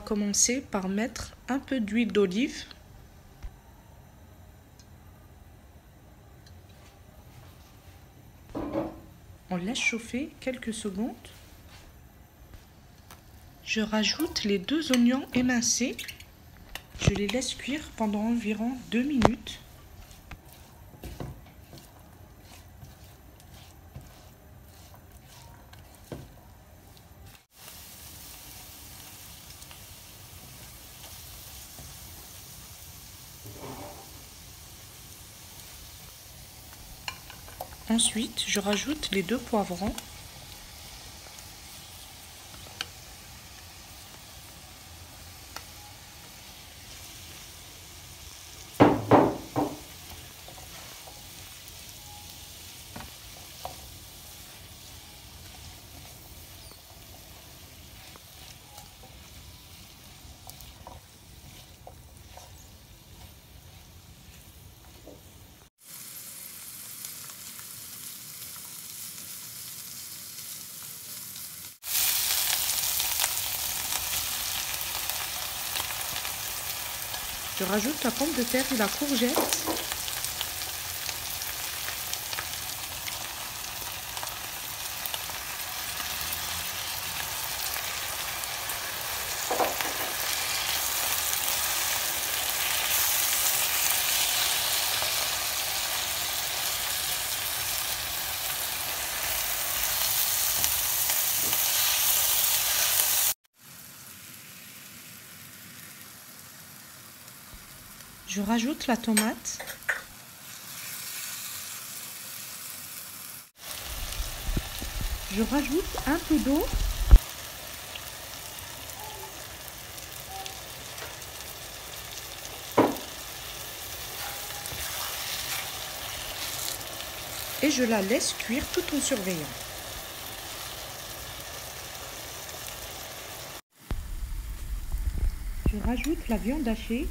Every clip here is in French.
commencer par mettre un peu d'huile d'olive. On laisse chauffer quelques secondes. Je rajoute les 2 oignons émincés. Je les laisse cuire pendant environ 2 minutes. Ensuite, je rajoute les 2 poivrons. Je rajoute la pomme de terre et la courgette. Je rajoute la tomate. Je rajoute un peu d'eau. Et je la laisse cuire tout en surveillant. Je rajoute la viande hachée.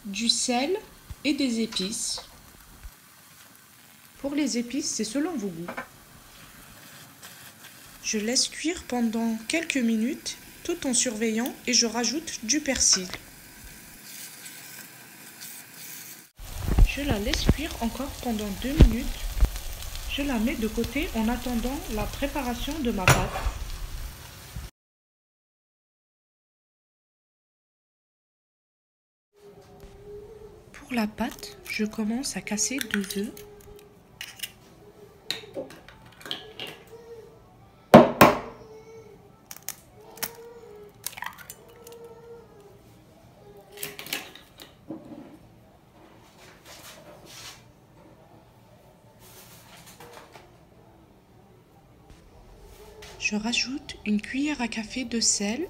Du sel et des épices. Pour les épices, c'est selon vos goûts. Je laisse cuire pendant quelques minutes tout en surveillant et je rajoute du persil. Je la laisse cuire encore pendant 2 minutes. Je la mets de côté en attendant la préparation de ma pâte. Pour la pâte, je commence à casser 2 œufs. Je rajoute une cuillère à café de sel.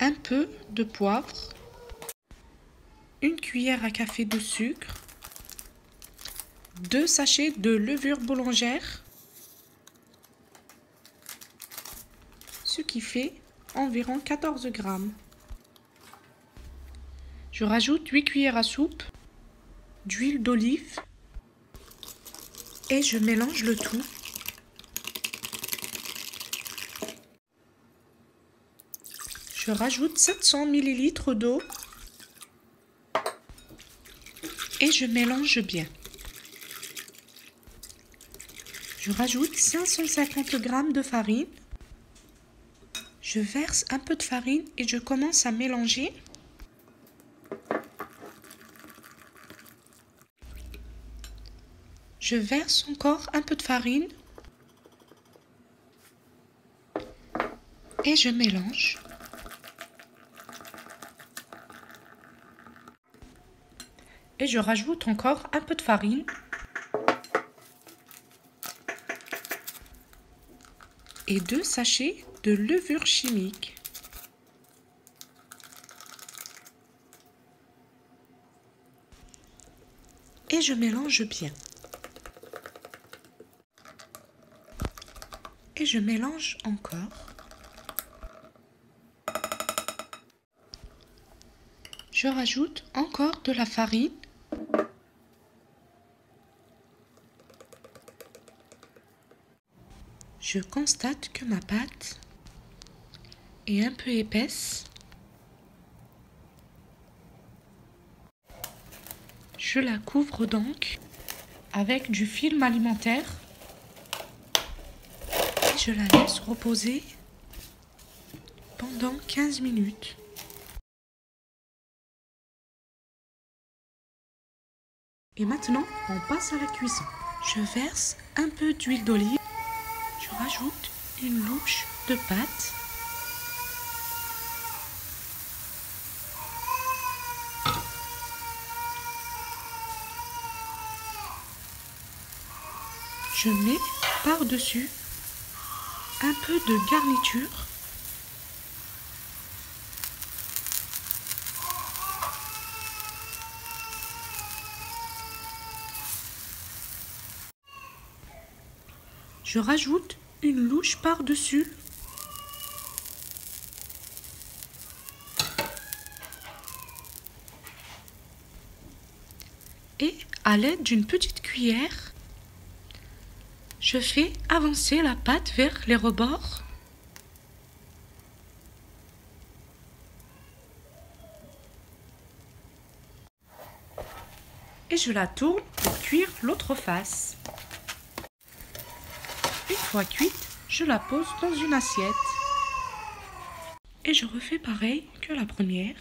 Un peu de poivre. Une cuillère à café de sucre. 2 sachets de levure boulangère. Ce qui fait environ 14 grammes. Je rajoute 8 cuillères à soupe d'huile d'olive et je mélange le tout. Je rajoute 700 ml d'eau et je mélange bien. Je rajoute 550 g de farine. Je verse un peu de farine et je commence à mélanger. Je verse encore un peu de farine et je mélange. Et je rajoute encore un peu de farine. Et 2 sachets de levure chimique. Et je mélange bien. Et je mélange encore. Je rajoute encore de la farine. Je constate que ma pâte est un peu épaisse. Je la couvre donc avec du film alimentaire et je la laisse reposer pendant 15 minutes. Et maintenant, on passe à la cuisson. Je verse un peu d'huile d'olive. Je rajoute une louche de pâte. Je mets par-dessus un peu de garniture. Je rajoute une louche par-dessus. Et à l'aide d'une petite cuillère, je fais avancer la pâte vers les rebords. Et je la tourne pour cuire l'autre face. Une fois cuite, je la pose dans une assiette. Et je refais pareil que la première.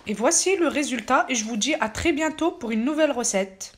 Et voici le résultat et je vous dis à très bientôt pour une nouvelle recette.